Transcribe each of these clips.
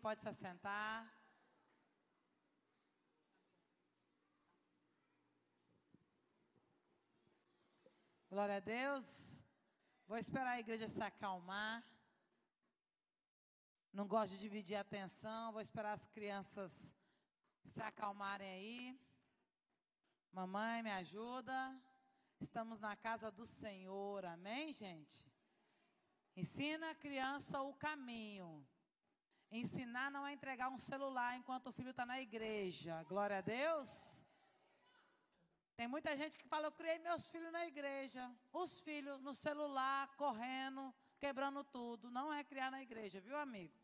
pode se assentar. Glória a Deus. Vou esperar a igreja se acalmar. Não gosto de dividir a atenção. Vou esperar as crianças se acalmarem aí. Mamãe, me ajuda. Estamos na casa do Senhor. Amém, gente? Ensina a criança o caminho. Ensinar não é entregar um celular enquanto o filho está na igreja. Glória a Deus. Tem muita gente que fala, eu criei meus filhos na igreja. Os filhos no celular, correndo, quebrando tudo. Não é criar na igreja, viu, amigo?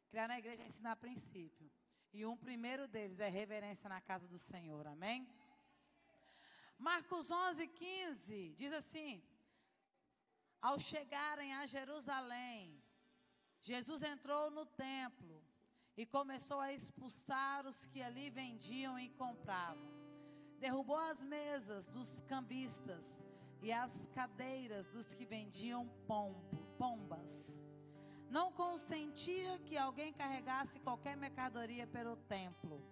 Criar na igreja é ensinar princípio. E um primeiro deles é reverência na casa do Senhor. Amém? Marcos 11:15 diz assim: ao chegarem a Jerusalém, Jesus entrou no templo e começou a expulsar os que ali vendiam e compravam. Derrubou as mesas dos cambistas e as cadeiras dos que vendiam pombas. Não consentia que alguém carregasse qualquer mercadoria pelo templo.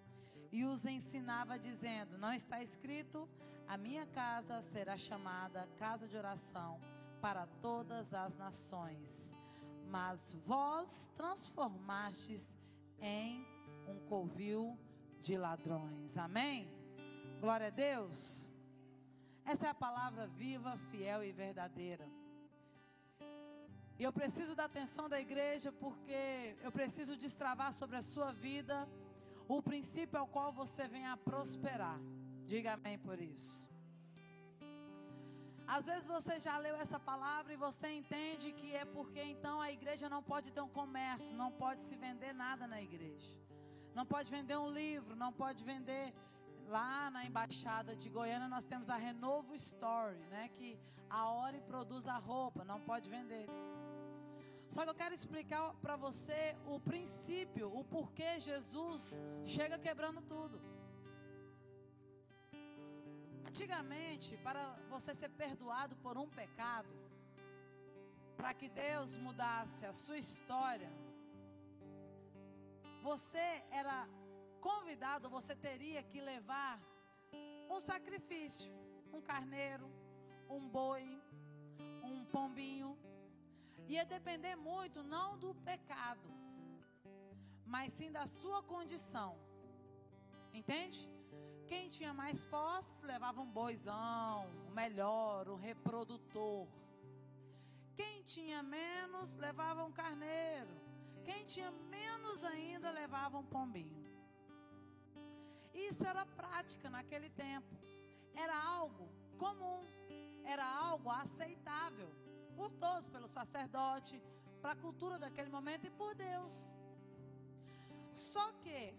E os ensinava dizendo: não está escrito, a minha casa será chamada casa de oração para todas as nações. Mas vós transformastes em um covil de ladrões. Amém? Glória a Deus. Essa é a palavra viva, fiel e verdadeira. E eu preciso da atenção da igreja, porque eu preciso destravar sobre a sua vida o princípio ao qual você vem a prosperar. Diga amém por isso. Às vezes você já leu essa palavra e você entende que é porque então a igreja não pode ter um comércio, não pode se vender nada na igreja. Não pode vender um livro, não pode vender. Lá na embaixada de Goiânia nós temos a Renovo Story, né? Que a Ori produz a roupa, não pode vender. Só que eu quero explicar para você o princípio, o porquê Jesus chega quebrando tudo. Antigamente, para você ser perdoado por um pecado, para que Deus mudasse a sua história, você era convidado, você teria que levar um sacrifício, um carneiro, um boi, um pombinho. Ia depender muito não do pecado, mas sim da sua condição. Entende? Quem tinha mais posses levava um boizão, o melhor, um reprodutor. Quem tinha menos levava um carneiro. Quem tinha menos ainda levava um pombinho. Isso era prática naquele tempo. Era algo comum. Era algo aceitável por todos, pelo sacerdote, para a cultura daquele momento e por Deus. Só que,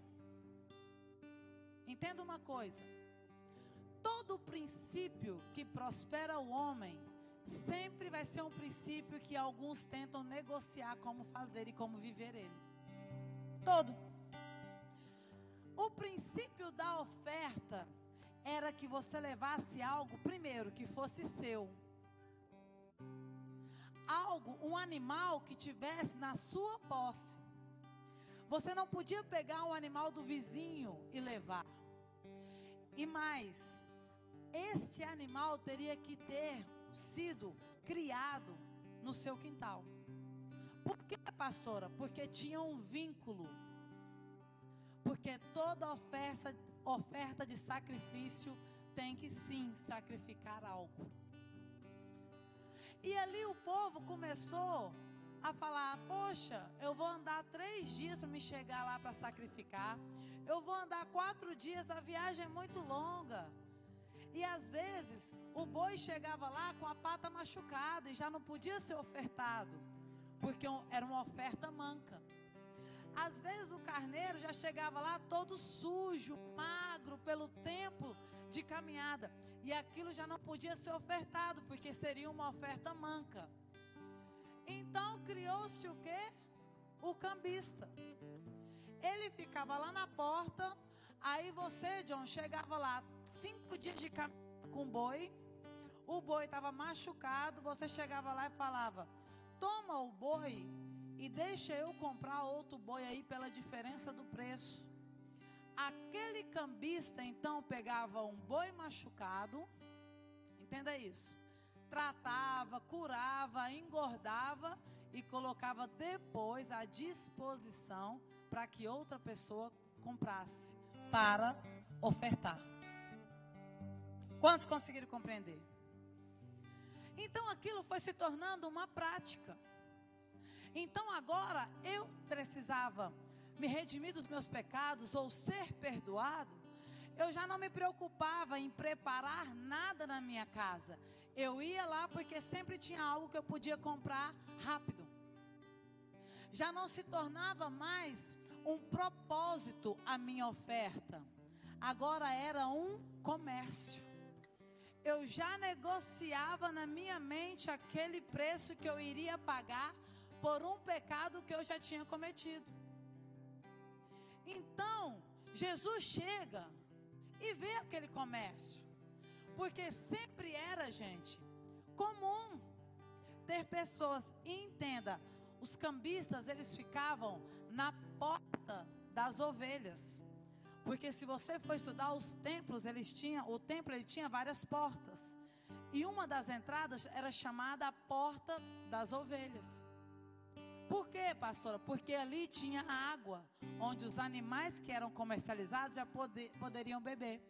entenda uma coisa: todo princípio que prospera o homem sempre vai ser um princípio que alguns tentam negociar como fazer e como viver ele. Todo. O princípio da oferta era que você levasse algo, primeiro, que fosse seu. Algo, um animal que tivesse na sua posse. Você não podia pegar um animal do vizinho e levar. E mais, este animal teria que ter sido criado no seu quintal. Por que, pastora? Porque tinha um vínculo. Porque toda oferta de sacrifício tem que sim sacrificar algo. E ali o povo começou a falar: poxa, eu vou andar 3 dias para me chegar lá para sacrificar. Eu vou andar 4 dias, a viagem é muito longa. E às vezes o boi chegava lá com a pata machucada e já não podia ser ofertado, porque era uma oferta manca. Às vezes o carneiro já chegava lá todo sujo, magro, pelo tempo de caminhada. E aquilo já não podia ser ofertado, porque seria uma oferta manca. Então criou-se o quê? O cambista. Ele ficava lá na porta. Aí você, John, chegava lá 5 dias de caminhada com o boi. O boi estava machucado. Você chegava lá e falava: toma o boi e deixa eu comprar outro boi aí pela diferença do preço. Aquele cambista então pegava um boi machucado, entenda isso, tratava, curava, engordava e colocava depois à disposição para que outra pessoa comprasse para ofertar. Quantos conseguiram compreender? Então aquilo foi se tornando uma prática. Então agora eu precisava me redimir dos meus pecados ou ser perdoado. Eu já não me preocupava em preparar nada na minha casa. Eu ia lá porque sempre tinha algo que eu podia comprar rápido. Já não se tornava mais um propósito a minha oferta. Agora era um comércio. Eu já negociava na minha mente aquele preço que eu iria pagar por um pecado que eu já tinha cometido. Então, Jesus chega e vê aquele comércio. Porque sempre era, gente, comum ter pessoas, e entenda, os cambistas, eles ficavam na porta das ovelhas. Porque se você for estudar os templos, o templo ele tinha várias portas. E uma das entradas era chamada a porta das ovelhas. Por quê, pastora? Porque ali tinha água, onde os animais que eram comercializados já poderiam beber.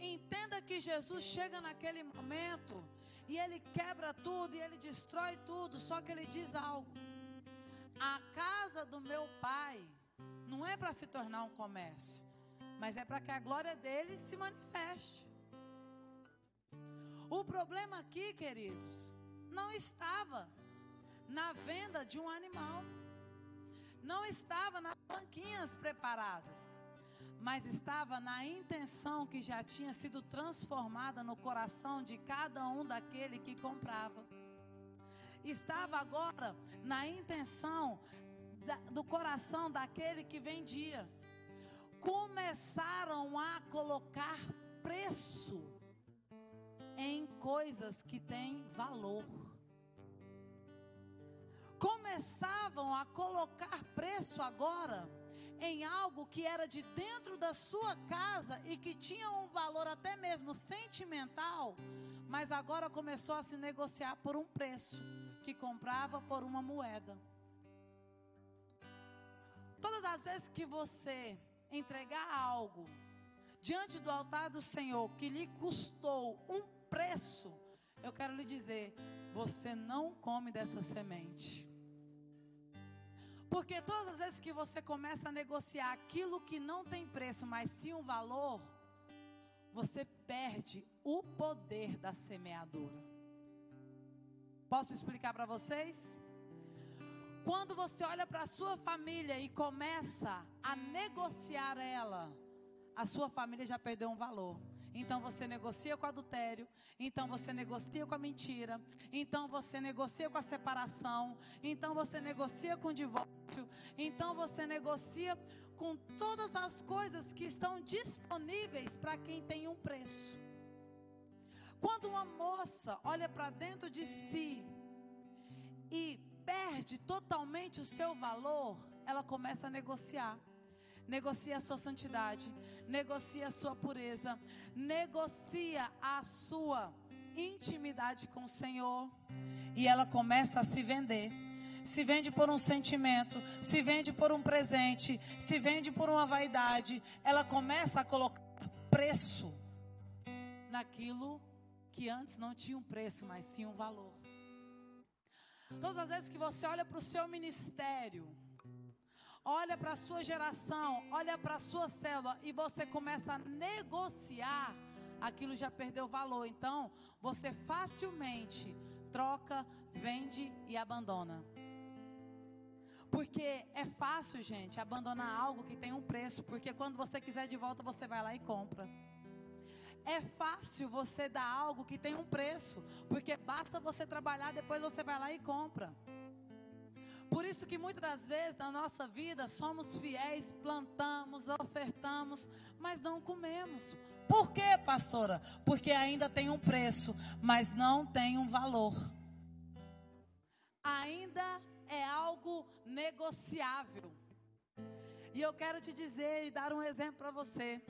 Entenda que Jesus chega naquele momento e ele quebra tudo e ele destrói tudo, só que ele diz algo: a casa do meu pai não é para se tornar um comércio, mas é para que a glória dele se manifeste. O problema aqui, queridos, não estava na venda de um animal, não estava nas banquinhas preparadas, mas estava na intenção que já tinha sido transformada no coração de cada um daquele que comprava. Estava agora na intenção do coração daquele que vendia. Começaram a colocar preço em coisas que têm valor. Começavam a colocar preço agora em algo que era de dentro da sua casa e que tinha um valor até mesmo sentimental, mas agora começou a se negociar por um preço que comprava por uma moeda. Todas as vezes que você entregar algo diante do altar do Senhor que lhe custou um preço, eu quero lhe dizer, você não come dessa semente. Porque todas as vezes que você começa a negociar aquilo que não tem preço, mas sim um valor, você perde o poder da semeadura. Posso explicar para vocês? Quando você olha para a sua família e começa a negociar ela, a sua família já perdeu um valor. Então você negocia com o adultério, então você negocia com a mentira, então você negocia com a separação, então você negocia com o divórcio, então você negocia com todas as coisas que estão disponíveis para quem tem um preço. Quando uma moça olha para dentro de si e perde totalmente o seu valor, ela começa a negociar. Negocia a sua santidade, negocia a sua pureza, negocia a sua intimidade com o Senhor. E ela começa a se vender. Se vende por um sentimento, se vende por um presente, se vende por uma vaidade. Ela começa a colocar preço naquilo que antes não tinha um preço, mas sim um valor. Todas as vezes que você olha para o seu ministério, olha para a sua geração, olha para a sua célula e você começa a negociar, aquilo já perdeu valor. Então, você facilmente troca, vende e abandona. Porque é fácil, gente, abandonar algo que tem um preço, porque quando você quiser de volta, você vai lá e compra. É fácil você dar algo que tem um preço, porque basta você trabalhar, depois você vai lá e compra. Por isso que muitas das vezes na nossa vida somos fiéis, plantamos, ofertamos, mas não comemos. Por quê, pastora? Porque ainda tem um preço, mas não tem um valor. ainda é algo negociável. E eu quero te dizer e dar um exemplo para você.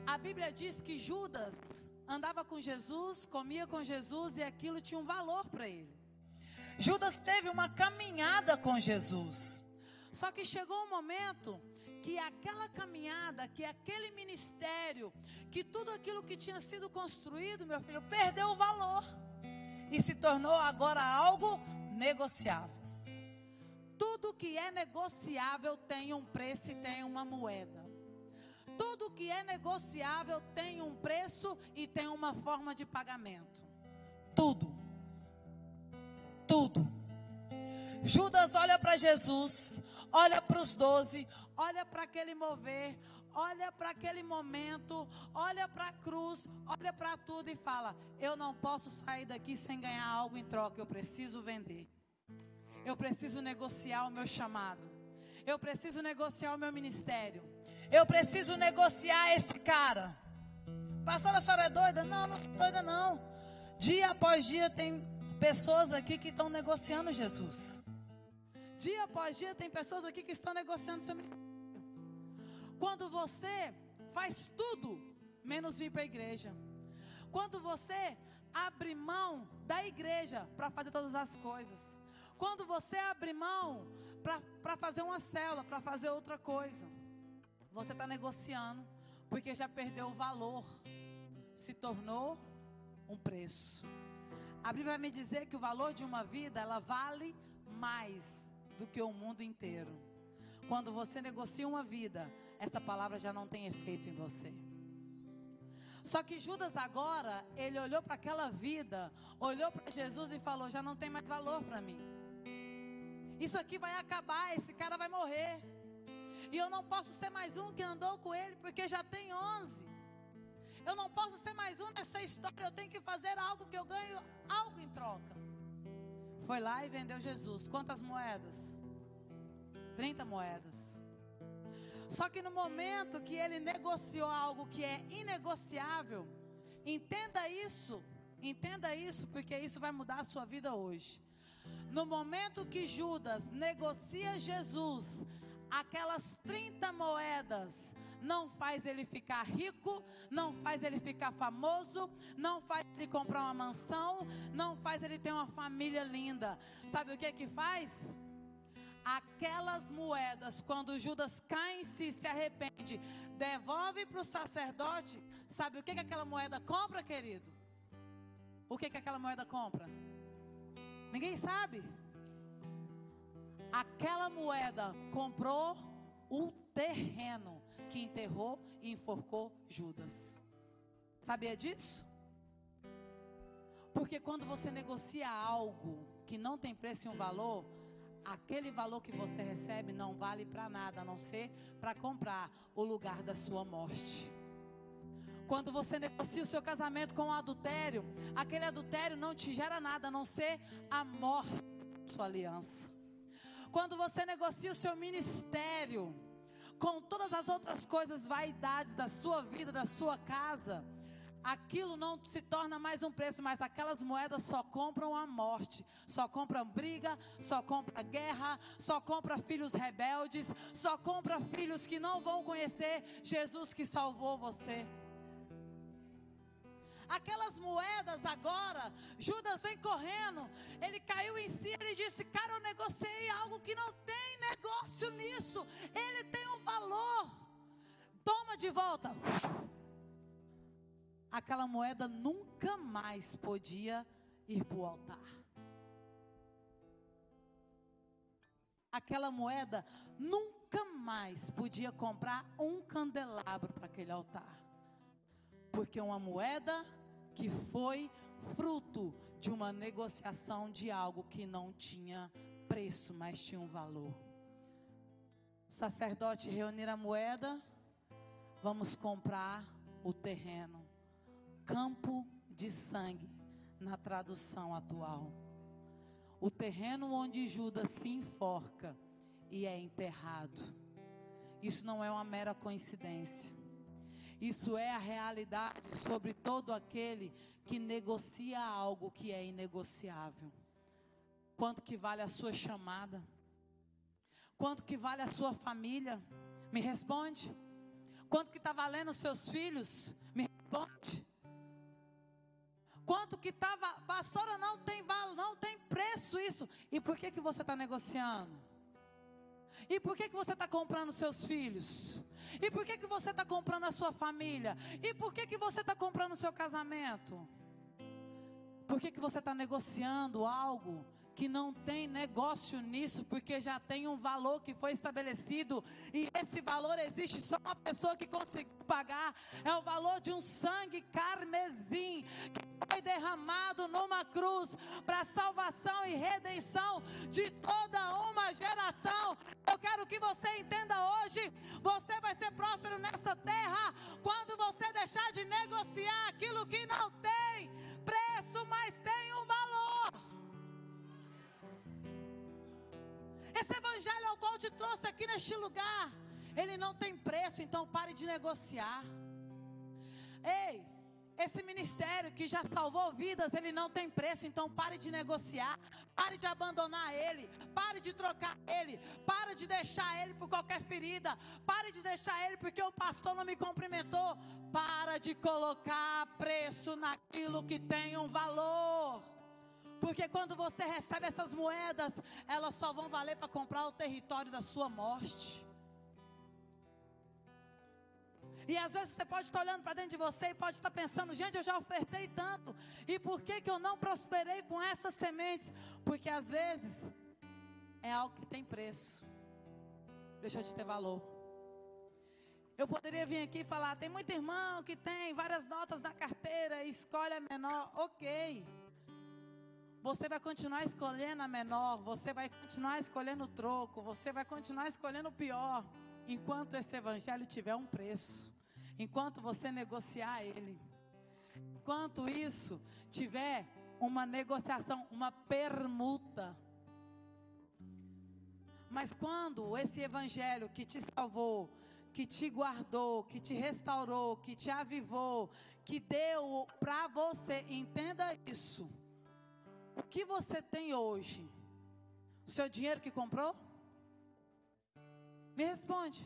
A Bíblia diz que Judas andava com Jesus, comia com Jesus e aquilo tinha um valor para ele. Judas teve uma caminhada com Jesus. Só que chegou um momento que aquela caminhada, que aquele ministério, que tudo aquilo que tinha sido construído, meu filho, perdeu o valor. E se tornou agora algo negociável. Tudo que é negociável tem um preço e tem uma moeda. Tudo que é negociável tem um preço e tem uma forma de pagamento. Tudo. Tudo. Judas olha para Jesus, olha para os 12, olha para aquele mover, olha para aquele momento, olha para a cruz, olha para tudo e fala: eu não posso sair daqui sem ganhar algo em troca, eu preciso vender. Eu preciso negociar o meu chamado. Eu preciso negociar o meu ministério. Eu preciso negociar esse cara. Pastora, a senhora é doida? Não, não sou doida não. Dia após dia tem pessoas aqui que estão negociando Jesus. Dia após dia tem pessoas aqui que estão negociando seu ministério. Quando você faz tudo menos vir para a igreja. Quando você abre mão da igreja para fazer todas as coisas. Quando você abre mão para fazer uma célula, para fazer outra coisa. Você está negociando porque já perdeu o valor. Se tornou um preço. A Bíblia vai me dizer que o valor de uma vida, ela vale mais do que o mundo inteiro. Quando você negocia uma vida, essa palavra já não tem efeito em você. Só que Judas agora, ele olhou para aquela vida, olhou para Jesus e falou: já não tem mais valor para mim. Isso aqui vai acabar, esse cara vai morrer. E eu não posso ser mais um que andou com ele, porque já tem 11. Eu não posso ser mais um nessa história, eu tenho que fazer algo que eu ganho algo em troca. Foi lá e vendeu Jesus. Quantas moedas? 30 moedas. Só que no momento que ele negociou algo que é inegociável, entenda isso, porque isso vai mudar a sua vida hoje. No momento que Judas negocia Jesus, aquelas 30 moedas não faz ele ficar rico, não faz ele ficar famoso, não faz ele comprar uma mansão, não faz ele ter uma família linda. Sabe o que que faz? Aquelas moedas, quando Judas cai em si, se arrepende, devolve para o sacerdote. Sabe o que que aquela moeda compra, querido? O que que aquela moeda compra? Ninguém sabe. Aquela moeda comprou o terreno que enterrou e enforcou Judas. Sabia disso? Porque quando você negocia algo que não tem preço e um valor, aquele valor que você recebe não vale para nada, a não ser para comprar o lugar da sua morte. Quando você negocia o seu casamento com um adultério, aquele adultério não te gera nada, a não ser a morte da sua aliança. Quando você negocia o seu ministério com todas as outras coisas, vaidades da sua vida, da sua casa, aquilo não se torna mais um preço, mas aquelas moedas só compram a morte, só compram briga, só compram guerra, só compram filhos rebeldes, só compram filhos que não vão conhecer Jesus que salvou você. Aquelas moedas agora, Judas vem correndo, ele caiu em si, ele disse: cara, eu negociei algo que não tem negócio nisso, ele tem um valor, toma de volta. Aquela moeda nunca mais podia ir para o altar. Aquela moeda nunca mais podia comprar um candelabro para aquele altar. Porque uma moeda que foi fruto de uma negociação de algo que não tinha preço, mas tinha um valor. O sacerdote reunir a moeda, vamos comprar o terreno. Campo de sangue, na tradução atual. O terreno onde Judas se enforca e é enterrado. Isso não é uma mera coincidência. Isso é a realidade sobre todo aquele que negocia algo que é inegociável. Quanto que vale a sua chamada? Quanto que vale a sua família? Me responde. Quanto que está valendo os seus filhos? Me responde. Quanto que estava, pastora, não tem valor, não tem preço isso. E por que você está negociando? E por que você está comprando seus filhos? E por que você está comprando a sua família? E por que você está comprando o seu casamento? Por que você está negociando algo que não tem negócio nisso? Porque já tem um valor que foi estabelecido. E esse valor existe só uma pessoa que conseguiu pagar. É o valor de um sangue carmesim que foi derramado numa cruz para salvação e redenção de toda uma geração. Eu quero que você entenda hoje: você vai ser próspero nessa terra quando você deixar de negociar aquilo que não tem preço, mas tem um valor. Esse evangelho ao qual te trouxe aqui neste lugar, ele não tem preço, então pare de negociar. Ei, esse ministério que já salvou vidas, ele não tem preço, então pare de negociar. Pare de abandonar ele, pare de trocar ele, pare de deixar ele por qualquer ferida, pare de deixar ele porque o pastor não me cumprimentou. Para de colocar preço naquilo que tem um valor. Porque quando você recebe essas moedas, elas só vão valer para comprar o território da sua morte. E às vezes você pode estar olhando para dentro de você e pode estar pensando: gente, eu já ofertei tanto, e por que eu não prosperei com essas sementes? Porque às vezes é algo que tem preço, deixou de ter valor. Eu poderia vir aqui e falar: tem muito irmão que tem várias notas na carteira e escolhe a menor. Ok, você vai continuar escolhendo a menor, você vai continuar escolhendo o troco, você vai continuar escolhendo o pior, enquanto esse evangelho tiver um preço, enquanto você negociar ele, enquanto isso tiver uma negociação, uma permuta. Mas quando esse evangelho que te salvou, que te guardou, que te restaurou, que te avivou, que deu para você, entenda isso: o que você tem hoje, o seu dinheiro que comprou? Me responde.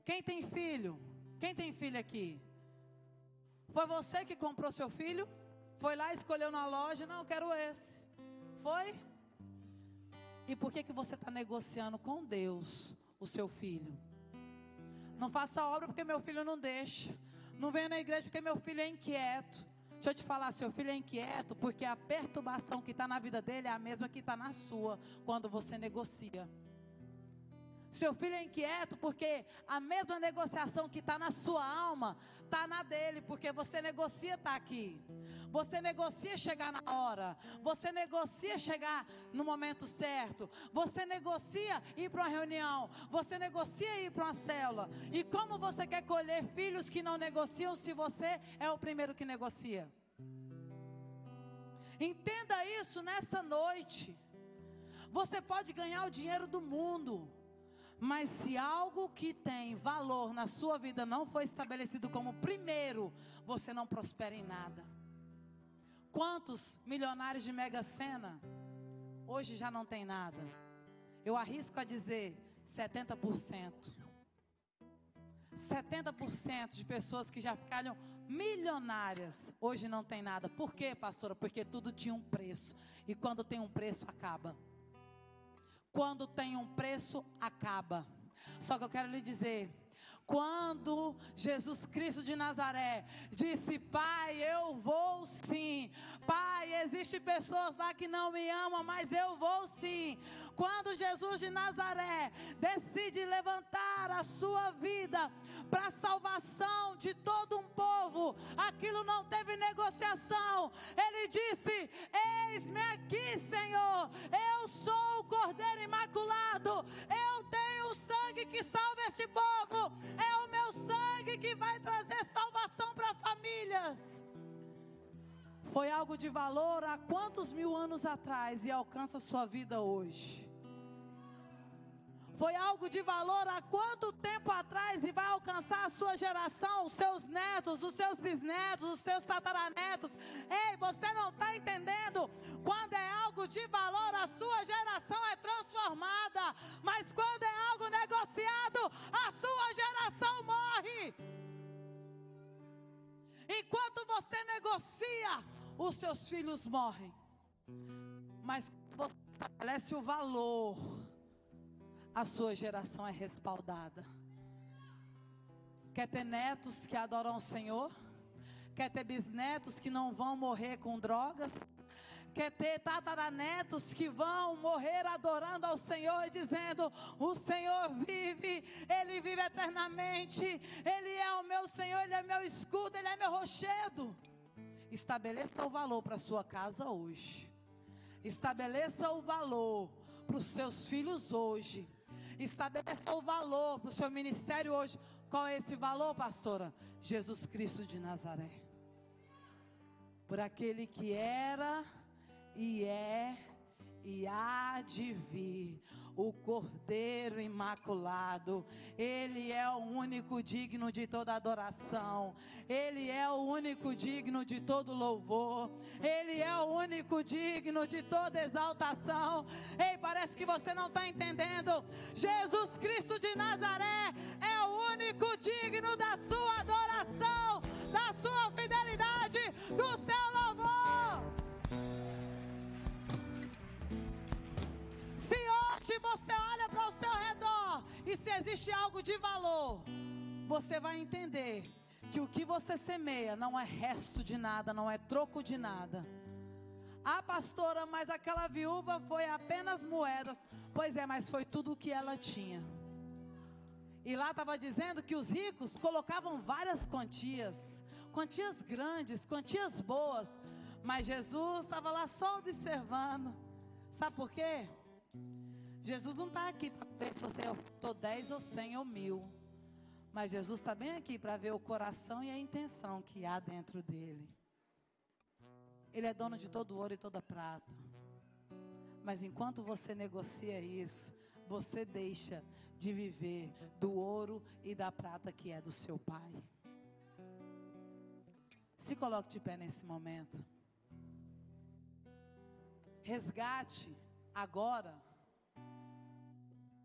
Quem tem filho? Quem tem filho aqui? Foi você que comprou seu filho? Foi lá, escolheu na loja: não, eu quero esse. Foi? E por que você está negociando com Deus o seu filho? Não faça obra porque meu filho não deixa. Não venha na igreja porque meu filho é inquieto. Deixa eu te falar, seu filho é inquieto porque a perturbação que está na vida dele é a mesma que está na sua quando você negocia. Seu filho é inquieto porque a mesma negociação que está na sua alma está na dele, porque você negocia estar aqui. Você negocia chegar na hora. Você negocia chegar no momento certo. Você negocia ir para uma reunião. Você negocia ir para uma célula. E como você quer colher filhos que não negociam se você é o primeiro que negocia? Entenda isso nessa noite. Você pode ganhar o dinheiro do mundo, mas se algo que tem valor na sua vida não foi estabelecido como primeiro, você não prospera em nada. Quantos milionários de Mega Sena hoje já não tem nada? Eu arrisco a dizer 70%. 70% de pessoas que já ficaram milionárias hoje não tem nada. Por quê, pastora? Porque tudo tinha um preço. E quando tem um preço, acaba. Quando tem um preço, acaba. Só que eu quero lhe dizer: quando Jesus Cristo de Nazaré disse: Pai, eu vou sim. Pai, existem pessoas lá que não me amam, mas eu vou sim. Quando Jesus de Nazaré decide levantar a sua vida para a salvação de todo um povo, aquilo não teve negociação. Ele disse: eis-me aqui, Senhor, eu sou o Cordeiro Imaculado, eu tenho o sangue que salva este povo, é o meu sangue que vai trazer salvação para famílias. Foi algo de valor há quantos mil anos atrás e alcança a sua vida hoje? foi algo de valor há quanto tempo atrás e vai alcançar a sua geração, os seus netos, os seus bisnetos, os seus tataranetos. Ei, você não está entendendo? Quando é algo de valor, a sua geração é transformada. Mas quando é algo negociado, a sua geração morre. Enquanto você negocia, os seus filhos morrem. Mas quando você estabelece o valor, a sua geração é respaldada. Quer ter netos que adoram o Senhor? Quer ter bisnetos que não vão morrer com drogas? Quer ter tataranetos que vão morrer adorando ao Senhor e dizendo: o Senhor vive, Ele vive eternamente, Ele é o meu Senhor, Ele é meu escudo, Ele é meu rochedo. Estabeleça o valor para a sua casa hoje. Estabeleça o valor para os seus filhos hoje. Estabeleça o valor para o seu ministério hoje. Qual é esse valor, pastora? Jesus Cristo de Nazaré. Por aquele que era e é e há de vir, o Cordeiro Imaculado. Ele é o único digno de toda adoração. Ele é o único digno de todo louvor. Ele é o único digno de toda exaltação. Ei, parece que você não está entendendo. Jesus Cristo de Nazaré é o único digno da sua adoração, da sua fidelidade, do seu louvor. Se hoje você olha para o seu redor e se existe algo de valor, você vai entender que o que você semeia não é resto de nada, não é troco de nada. Ah, pastora, mas aquela viúva foi apenas moedas. Pois é, mas foi tudo o que ela tinha. E lá estava dizendo que os ricos colocavam várias quantias, quantias grandes, quantias boas. Mas Jesus estava lá só observando. Sabe por quê? Jesus não está aqui para ver se você ofertou 10 ou 100 ou 1000. Mas Jesus está bem aqui para ver o coração e a intenção que há dentro dele. Ele é dono de todo ouro e toda prata. Mas enquanto você negocia isso, você deixa de viver do ouro e da prata que é do seu Pai. Se coloque de pé nesse momento. Resgate agora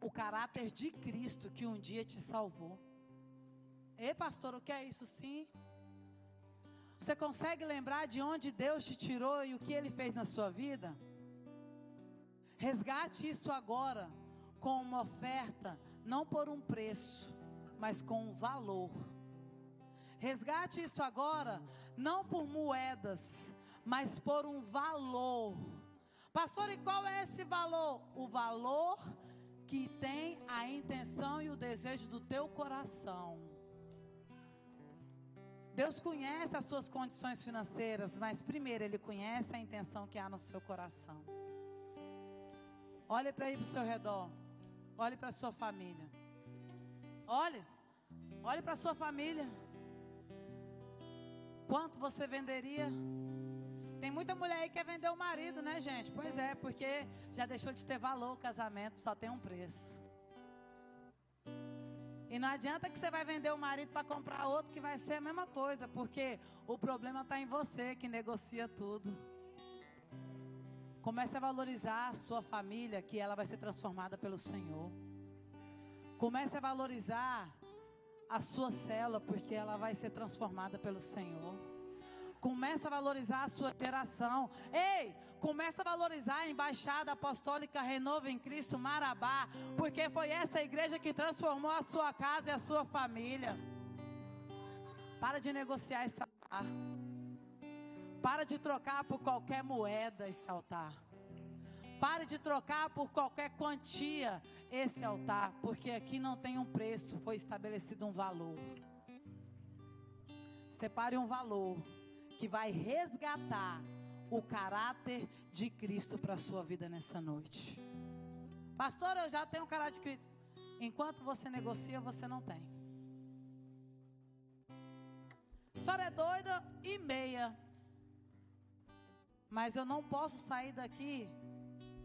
o caráter de Cristo que um dia te salvou. Ei, pastor, o que é isso? Sim. Você consegue lembrar de onde Deus te tirou e o que Ele fez na sua vida? Resgate isso agora com uma oferta, não por um preço, mas com um valor. Resgate isso agora, não por moedas, mas por um valor. Pastor, e qual é esse valor? O valor que tem a intenção e o desejo do teu coração. Deus conhece as suas condições financeiras, mas primeiro Ele conhece a intenção que há no seu coração. Olhe para aí para o seu redor. Olhe para a sua família. Olhe para a sua família. Quanto você venderia? Tem muita mulher aí que quer vender o marido, né, gente? Pois é, porque já deixou de ter valor o casamento, só tem um preço. E não adianta que você vai vender o marido para comprar outro que vai ser a mesma coisa, porque o problema está em você que negocia tudo. Comece a valorizar a sua família, que ela vai ser transformada pelo Senhor. Comece a valorizar a sua célula, porque ela vai ser transformada pelo Senhor. Comece a valorizar a sua geração. Ei, comece a valorizar a Embaixada Apostólica Renovo em Cristo Marabá, porque foi essa igreja que transformou a sua casa e a sua família. Para de negociar esse altar. Para de trocar por qualquer moeda esse altar. Pare de trocar por qualquer quantia esse altar, porque aqui não tem um preço, foi estabelecido um valor. Separe um valor que vai resgatar o caráter de Cristo para a sua vida nessa noite. Pastor, eu já tenho um caráter de Cristo. Enquanto você negocia, você não tem. A senhora é doida e meia. Mas eu não posso sair daqui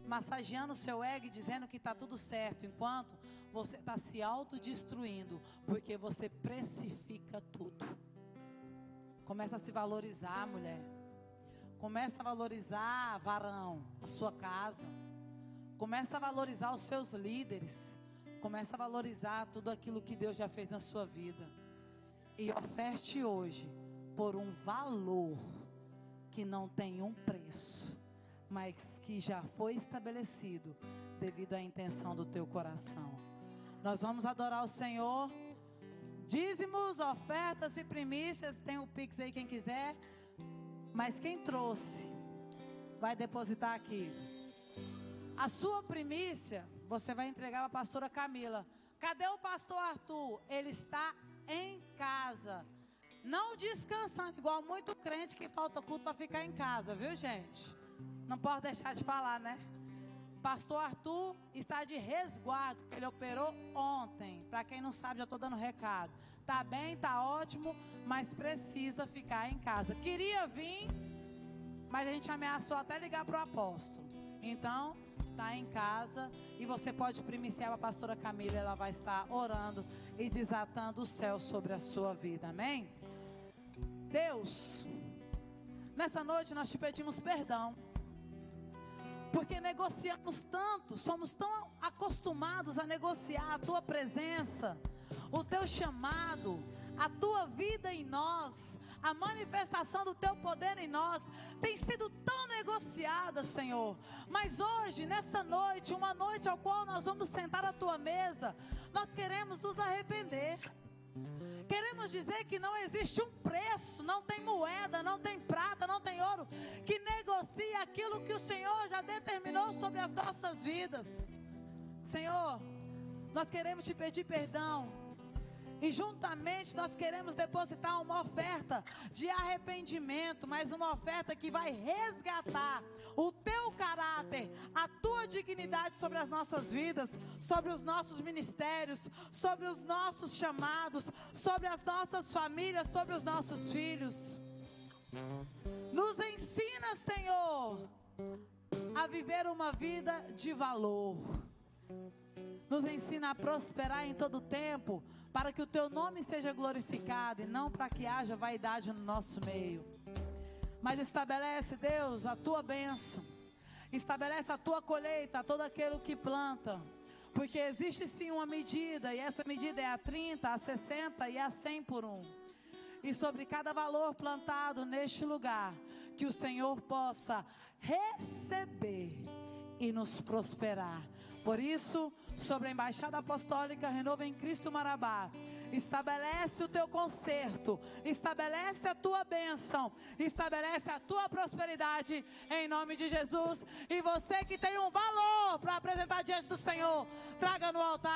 massageando o seu ego e dizendo que está tudo certo, enquanto você está se autodestruindo, porque você precifica tudo. Começa a se valorizar, mulher. Começa a valorizar, varão, a sua casa. Começa a valorizar os seus líderes. Começa a valorizar tudo aquilo que Deus já fez na sua vida. E oferte hoje por um valor que não tem um preço, mas que já foi estabelecido devido à intenção do teu coração. Nós vamos adorar o Senhor. Dízimos, ofertas e primícias. Tem o Pix aí quem quiser. Mas quem trouxe vai depositar aqui. A sua primícia você vai entregar para a pastora Camila. Cadê o pastor Arthur? Ele está em casa, não descansando, igual muito crente que falta culto para ficar em casa, viu, gente? Não posso deixar de falar, né? Pastor Arthur está de resguardo, ele operou ontem. Para quem não sabe, já estou dando recado. Tá bem, tá ótimo, mas precisa ficar em casa. Queria vir, mas a gente ameaçou até ligar para o apóstolo. Então, tá em casa e você pode primiciar a pastora Camila. Ela vai estar orando e desatando o céu sobre a sua vida, amém? Deus, nessa noite nós te pedimos perdão, porque negociamos tanto, somos tão acostumados a negociar a tua presença, o teu chamado, a tua vida em nós, a manifestação do teu poder em nós, tem sido tão negociada, Senhor. Mas hoje, nessa noite, uma noite ao qual nós vamos sentar à tua mesa, nós queremos nos arrepender. Queremos dizer que não existe um preço, não tem moeda, não tem prata, não tem ouro, que negocie aquilo que o Senhor já determinou sobre as nossas vidas. Senhor, nós queremos te pedir perdão. E juntamente nós queremos depositar uma oferta de arrependimento, mas uma oferta que vai resgatar o teu caráter, a tua dignidade sobre as nossas vidas, sobre os nossos ministérios, sobre os nossos chamados, sobre as nossas famílias, sobre os nossos filhos. Nos ensina, Senhor, a viver uma vida de valor. Nos ensina a prosperar em todo tempo, para que o teu nome seja glorificado e não para que haja vaidade no nosso meio. Mas estabelece, Deus, a tua bênção. Estabelece a tua colheita a todo aquele que planta. Porque existe sim uma medida, e essa medida é a 30, a 60 e a 100 por 1. E sobre cada valor plantado neste lugar, que o Senhor possa receber e nos prosperar. Por isso, sobre a Embaixada Apostólica Renovo em Cristo Marabá, estabelece o teu conserto, estabelece a tua bênção, estabelece a tua prosperidade em nome de Jesus. E você que tem um valor para apresentar diante do Senhor, traga no altar.